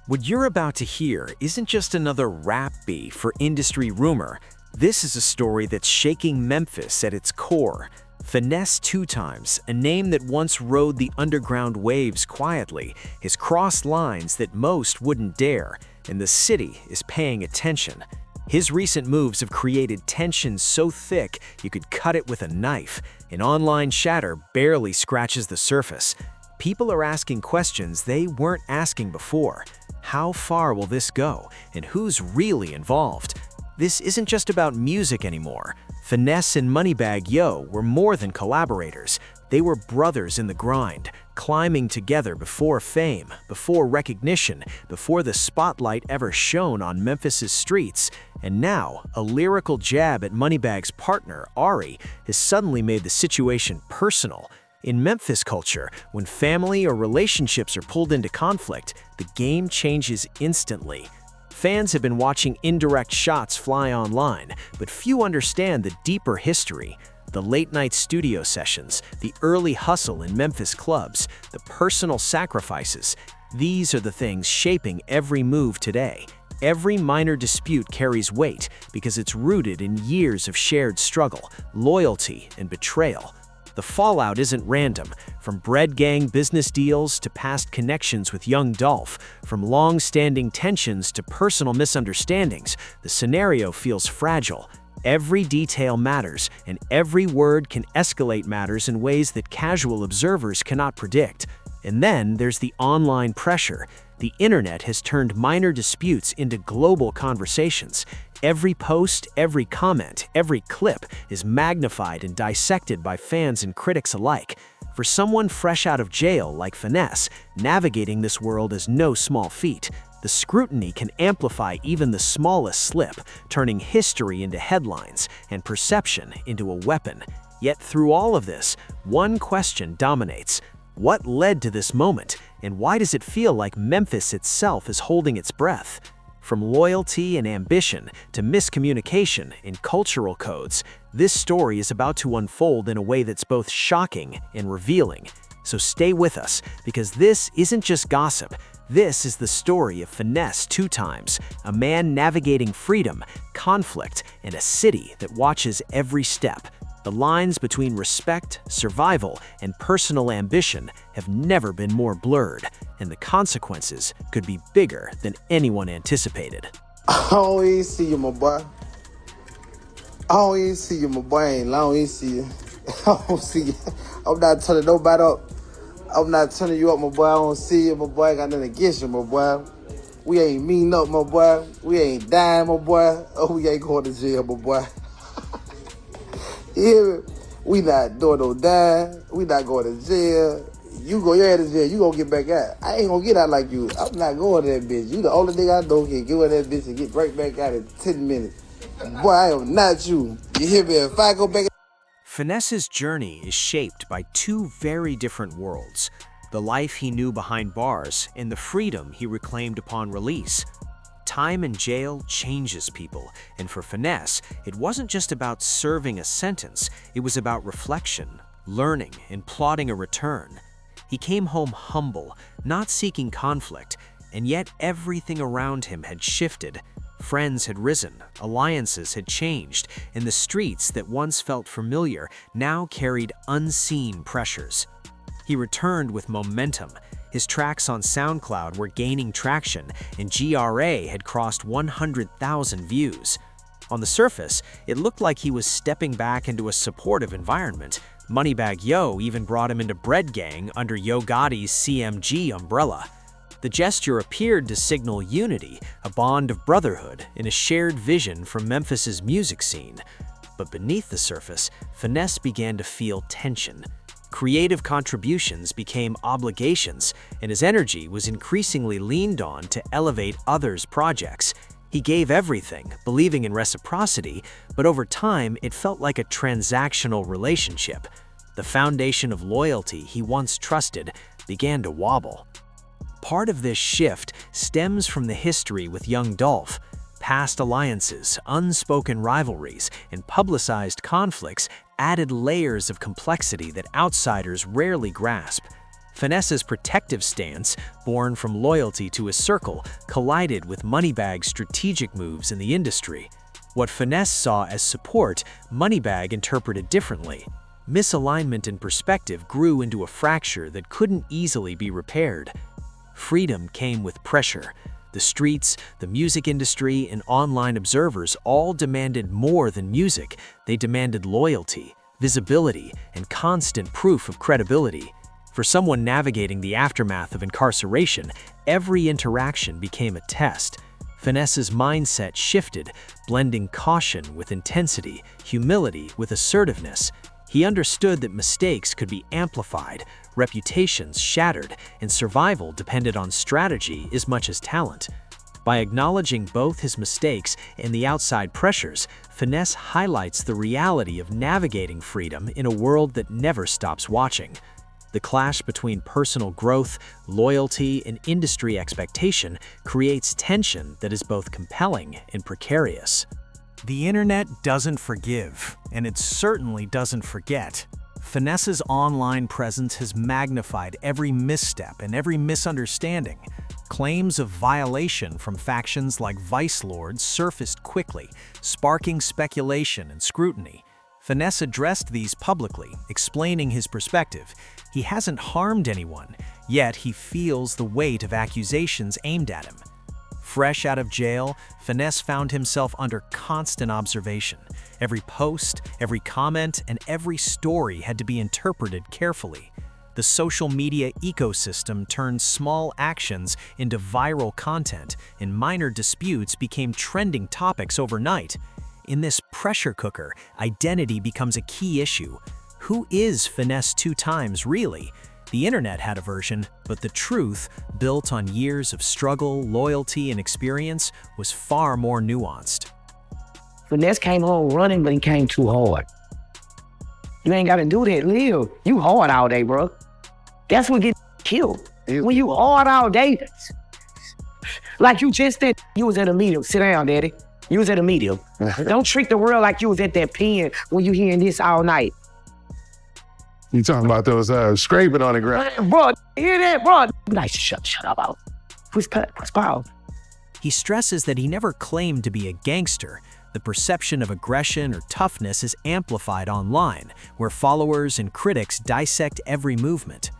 What you're about to hear isn't just another rap beef or industry rumor. This is a story that's shaking Memphis at its core. Finesse2Tymes, a name that once rode the underground waves quietly, has crossed lines that most wouldn't dare, and the city is paying attention. His recent moves have created tension so thick you could cut it with a knife, and online chatter barely scratches the surface. People are asking questions they weren't asking before. How far will this go, and who's really involved? This isn't just about music anymore. Finesse and Moneybagg Yo were more than collaborators. They were brothers in the grind, climbing together before fame, before recognition, before the spotlight ever shone on Memphis's streets. And now, a lyrical jab at Moneybagg's partner, Ari, has suddenly made the situation personal. In Memphis culture, when family or relationships are pulled into conflict, the game changes instantly. Fans have been watching indirect shots fly online, but few understand the deeper history. The late-night studio sessions, the early hustle in Memphis clubs, the personal sacrifices. These are the things shaping every move today. Every minor dispute carries weight because it's rooted in years of shared struggle, loyalty, and betrayal. The fallout isn't random. From bread gang business deals to past connections with young Dolph, from long-standing tensions to personal misunderstandings, the scenario feels fragile. Every detail matters, and every word can escalate matters in ways that casual observers cannot predict. And then there's the online pressure. The internet has turned minor disputes into global conversations. Every post, every comment, every clip is magnified and dissected by fans and critics alike. For someone fresh out of jail like Finesse, navigating this world is no small feat. The scrutiny can amplify even the smallest slip, turning history into headlines and perception into a weapon. Yet through all of this, one question dominates. What led to this moment, and why does it feel like Memphis itself is holding its breath? From loyalty and ambition to miscommunication and cultural codes, this story is about to unfold in a way that's both shocking and revealing. So stay with us, because this isn't just gossip. This is the story of Finesse2Tymes, a man navigating freedom, conflict, and a city that watches every step. The lines between respect, survival, and personal ambition have never been more blurred, and the consequences could be bigger than anyone anticipated. I don't even see you, my boy. I don't even see you, my boy. I don't even see you. I don't see you. I'm not turning nobody up. I'm not turning you up, my boy. I don't see you, my boy. I got nothing against you, my boy. We ain't meeting up, my boy. We ain't dying, my boy. Oh, we ain't going to jail, my boy. Yeah, we not doing no dying. We not going to jail. You go your head to jail, you gonna get back out. I ain't gonna get out like you. I'm not going to that bitch. You the only nigga I know can get in that bitch and get right back out in 10 minutes. Boy, I am not you. You hear me? If I go back... Finesse's journey is shaped by two very different worlds. The life he knew behind bars and the freedom he reclaimed upon release. Time in jail changes people, and for Finesse, it wasn't just about serving a sentence, it was about reflection, learning, and plotting a return. He came home humble, not seeking conflict, and yet everything around him had shifted. Friends had risen, alliances had changed, and the streets that once felt familiar now carried unseen pressures. He returned with momentum. His tracks on SoundCloud were gaining traction, and GRA had crossed 100,000 views. On the surface, it looked like he was stepping back into a supportive environment. Moneybagg Yo even brought him into Bread Gang under Yo Gotti's CMG umbrella. The gesture appeared to signal unity, a bond of brotherhood, and a shared vision for Memphis's music scene. But beneath the surface, Finesse began to feel tension. Creative contributions became obligations, and his energy was increasingly leaned on to elevate others' projects. He gave everything, believing in reciprocity, but over time it felt like a transactional relationship. The foundation of loyalty he once trusted began to wobble. Part of this shift stems from the history with young Dolph. Past alliances, unspoken rivalries, and publicized conflicts added layers of complexity that outsiders rarely grasp. Finesse's protective stance, born from loyalty to his circle, collided with Moneybag's strategic moves in the industry. What Finesse saw as support, Moneybag interpreted differently. Misalignment in perspective grew into a fracture that couldn't easily be repaired. Freedom came with pressure. The streets, the music industry, and online observers all demanded more than music. They demanded loyalty, visibility, and constant proof of credibility. For someone navigating the aftermath of incarceration, every interaction became a test. Finesse's mindset shifted, blending caution with intensity, humility with assertiveness. He understood that mistakes could be amplified, reputations shattered, and survival depended on strategy as much as talent. By acknowledging both his mistakes and the outside pressures, Finesse highlights the reality of navigating freedom in a world that never stops watching. The clash between personal growth, loyalty, and industry expectation creates tension that is both compelling and precarious. The internet doesn't forgive, and it certainly doesn't forget. Finesse's online presence has magnified every misstep and every misunderstanding. Claims of violation from factions like Vice Lords surfaced quickly, sparking speculation and scrutiny. Finesse addressed these publicly, explaining his perspective. He hasn't harmed anyone, yet he feels the weight of accusations aimed at him. Fresh out of jail, Finesse found himself under constant observation. Every post, every comment, and every story had to be interpreted carefully. The social media ecosystem turned small actions into viral content, and minor disputes became trending topics overnight. In this pressure cooker, identity becomes a key issue. Who is Finesse2Tymes really? The internet had a version, but the truth, built on years of struggle, loyalty, and experience, was far more nuanced. Finesse came home running, but he came too hard. You ain't gotta do that, live. You hard all day, bro. That's what gets killed. When you hard all day, like you just said, you was at a medium. Sit down, daddy. You was at a medium. Don't trick the world like you was at that pen when you hearing this all night. You talking about those scraping on the ground? Bro, hear that, bro? Like, shut up, out. What's power? He stresses that he never claimed to be a gangster. The perception of aggression or toughness is amplified online, where followers and critics dissect every movement.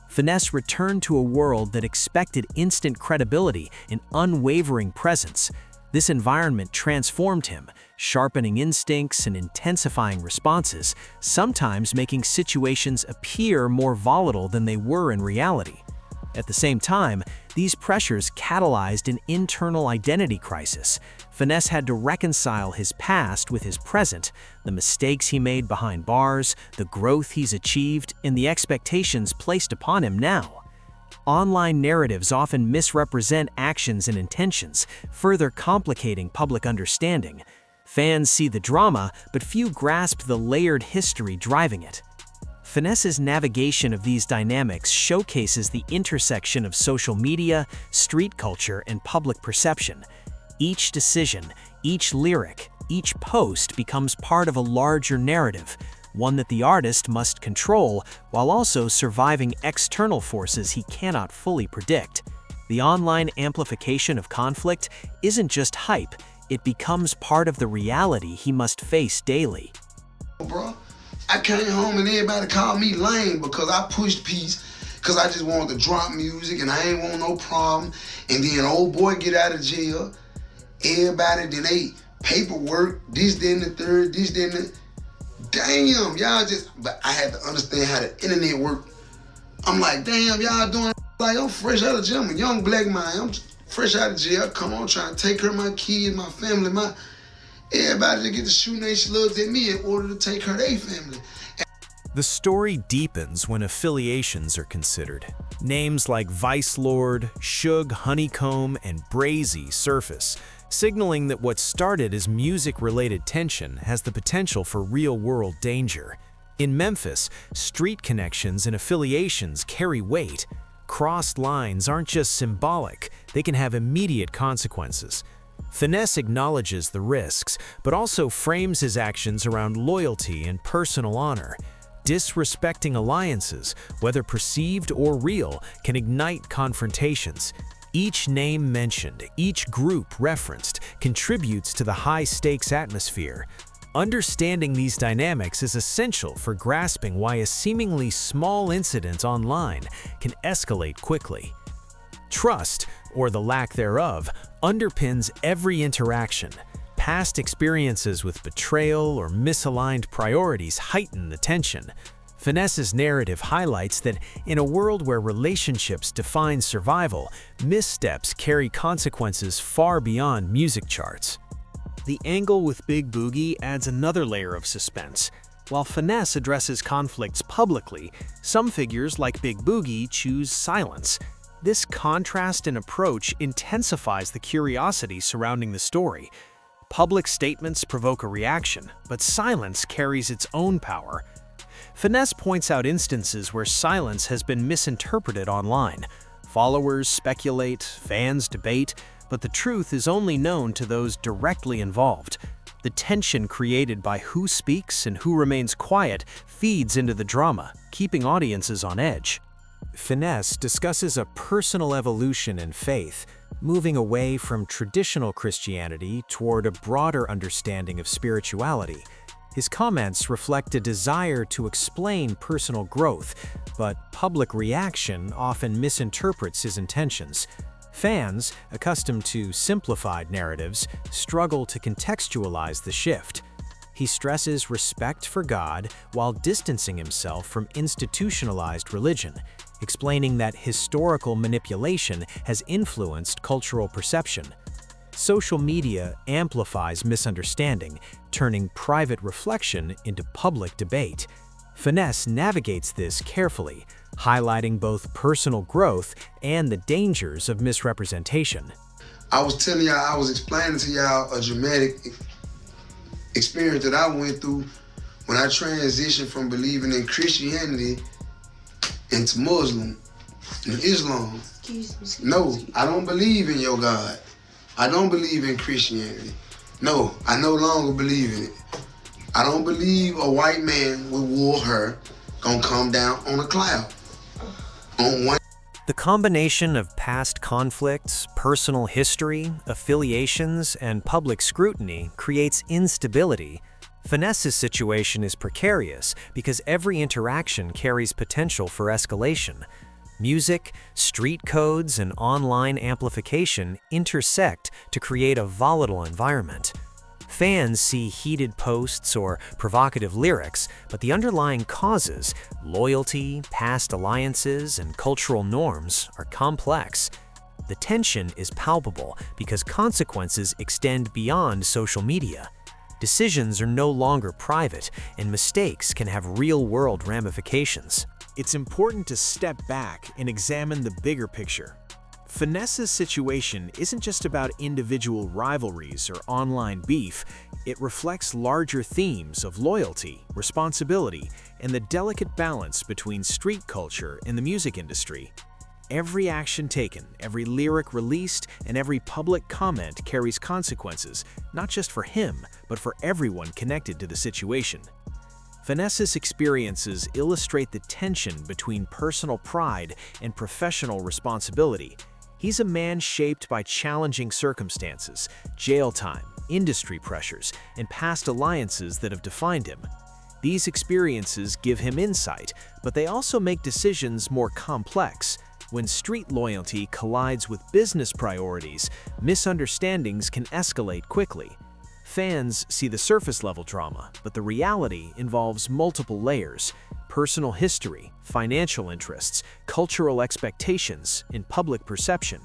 Finesse returned to a world that expected instant credibility and unwavering presence. This environment transformed him, sharpening instincts and intensifying responses, sometimes making situations appear more volatile than they were in reality. At the same time, these pressures catalyzed an internal identity crisis. Finesse had to reconcile his past with his present, the mistakes he made behind bars, the growth he's achieved, and the expectations placed upon him now. Online narratives often misrepresent actions and intentions, further complicating public understanding. Fans see the drama, but few grasp the layered history driving it. Finesse's navigation of these dynamics showcases the intersection of social media, street culture, and public perception. Each decision, each lyric, each post becomes part of a larger narrative, one that the artist must control while also surviving external forces he cannot fully predict. The online amplification of conflict isn't just hype, it becomes part of the reality he must face daily. Bro, I came home and everybody called me lame because I pushed peace, because I just wanted to drop music and I ain't want no problem. And then old boy get out of jail, everybody then they paperwork, this, then the third, this, then the... Damn, y'all just... But I had to understand how the internet worked. I'm like, damn, y'all doing... Like, I'm fresh out of jail. I'm a young black man. I'm fresh out of jail. Come on, trying to take care of my kids, my family, my... Everybody to get to shooting their slugs at me in order to take care of their family. The story deepens when affiliations are considered. Names like Vice Lord, Suge, Honeycomb, and Brazy surface, signaling that what started as music-related tension has the potential for real-world danger. In Memphis, street connections and affiliations carry weight. Crossed lines aren't just symbolic, they can have immediate consequences. Finesse acknowledges the risks, but also frames his actions around loyalty and personal honor. Disrespecting alliances, whether perceived or real, can ignite confrontations. Each name mentioned, each group referenced, contributes to the high-stakes atmosphere. Understanding these dynamics is essential for grasping why a seemingly small incident online can escalate quickly. Trust, or the lack thereof, underpins every interaction. Past experiences with betrayal or misaligned priorities heighten the tension. Finesse's narrative highlights that in a world where relationships define survival, missteps carry consequences far beyond music charts. The angle with Big Boogie adds another layer of suspense. While Finesse addresses conflicts publicly, some figures like Big Boogie choose silence. This contrast in approach intensifies the curiosity surrounding the story. Public statements provoke a reaction, but silence carries its own power. Finesse points out instances where silence has been misinterpreted online. Followers speculate, fans debate, but the truth is only known to those directly involved. The tension created by who speaks and who remains quiet feeds into the drama, keeping audiences on edge. Finesse discusses a personal evolution in faith, moving away from traditional Christianity toward a broader understanding of spirituality. His comments reflect a desire to explain personal growth, but public reaction often misinterprets his intentions. Fans, accustomed to simplified narratives, struggle to contextualize the shift. He stresses respect for God while distancing himself from institutionalized religion, explaining that historical manipulation has influenced cultural perception. Social media amplifies misunderstanding, turning private reflection into public debate. Finesse navigates this carefully, highlighting both personal growth and the dangers of misrepresentation. I was telling y'all, I was explaining to y'all a dramatic experience that I went through when I transitioned from believing in Christianity into Muslim and Islam. No, I don't believe in your God. I don't believe in Christianity. No, I no longer believe in it. I don't believe a white man with wool hair gonna come down on a cloud. On one. The combination of past conflicts, personal history, affiliations, and public scrutiny creates instability. Finesse's situation is precarious because every interaction carries potential for escalation. Music, street codes, and online amplification intersect to create a volatile environment. Fans see heated posts or provocative lyrics, but the underlying causes, loyalty, past alliances, and cultural norms are complex. The tension is palpable because consequences extend beyond social media. Decisions are no longer private, and mistakes can have real-world ramifications. It's important to step back and examine the bigger picture. Finesse's situation isn't just about individual rivalries or online beef, it reflects larger themes of loyalty, responsibility, and the delicate balance between street culture and the music industry. Every action taken, every lyric released, and every public comment carries consequences, not just for him, but for everyone connected to the situation. Finesse's experiences illustrate the tension between personal pride and professional responsibility. He's a man shaped by challenging circumstances, jail time, industry pressures, and past alliances that have defined him. These experiences give him insight, but they also make decisions more complex. When street loyalty collides with business priorities, misunderstandings can escalate quickly. Fans see the surface-level drama, but the reality involves multiple layers: personal history, financial interests, cultural expectations, and public perception.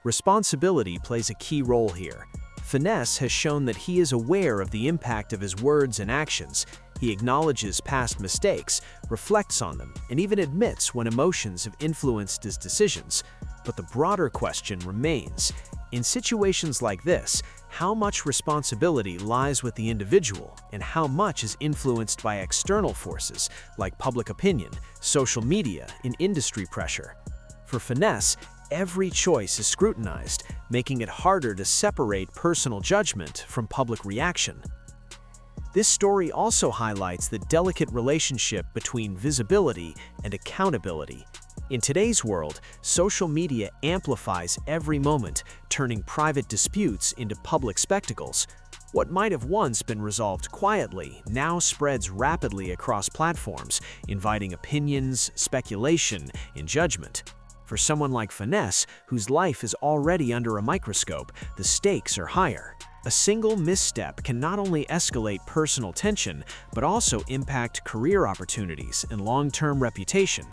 Responsibility plays a key role here. Finesse has shown that he is aware of the impact of his words and actions. He acknowledges past mistakes, reflects on them, and even admits when emotions have influenced his decisions. But the broader question remains: in situations like this, how much responsibility lies with the individual and how much is influenced by external forces like public opinion, social media, and industry pressure? For Finesse, every choice is scrutinized, making it harder to separate personal judgment from public reaction. This story also highlights the delicate relationship between visibility and accountability. In today's world, social media amplifies every moment, turning private disputes into public spectacles. What might have once been resolved quietly now spreads rapidly across platforms, inviting opinions, speculation, and judgment. For someone like Finesse, whose life is already under a microscope, the stakes are higher. A single misstep can not only escalate personal tension, but also impact career opportunities and long-term reputation.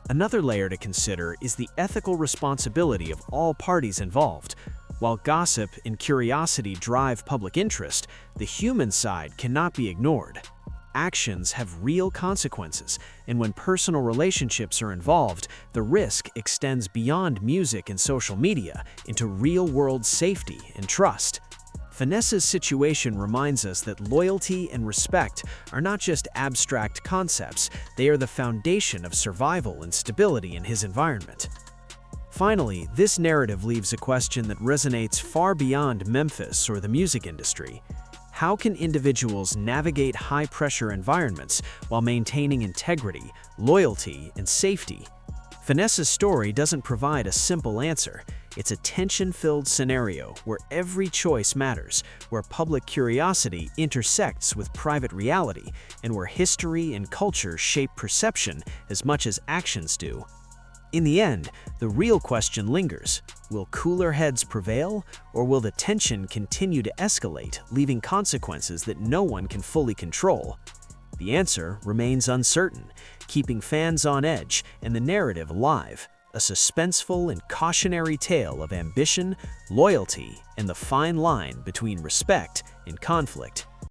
Another layer to consider is the ethical responsibility of all parties involved. While gossip and curiosity drive public interest, the human side cannot be ignored. Actions have real consequences, and when personal relationships are involved, the risk extends beyond music and social media into real-world safety and trust. Finesse's situation reminds us that loyalty and respect are not just abstract concepts, they are the foundation of survival and stability in his environment. Finally, this narrative leaves a question that resonates far beyond Memphis or the music industry. How can individuals navigate high-pressure environments while maintaining integrity, loyalty, and safety? Finesse's story doesn't provide a simple answer. It's a tension-filled scenario where every choice matters, where public curiosity intersects with private reality, and where history and culture shape perception as much as actions do. In the end, the real question lingers. Will cooler heads prevail, or will the tension continue to escalate, leaving consequences that no one can fully control? The answer remains uncertain, keeping fans on edge and the narrative alive, a suspenseful and cautionary tale of ambition, loyalty, and the fine line between respect and conflict.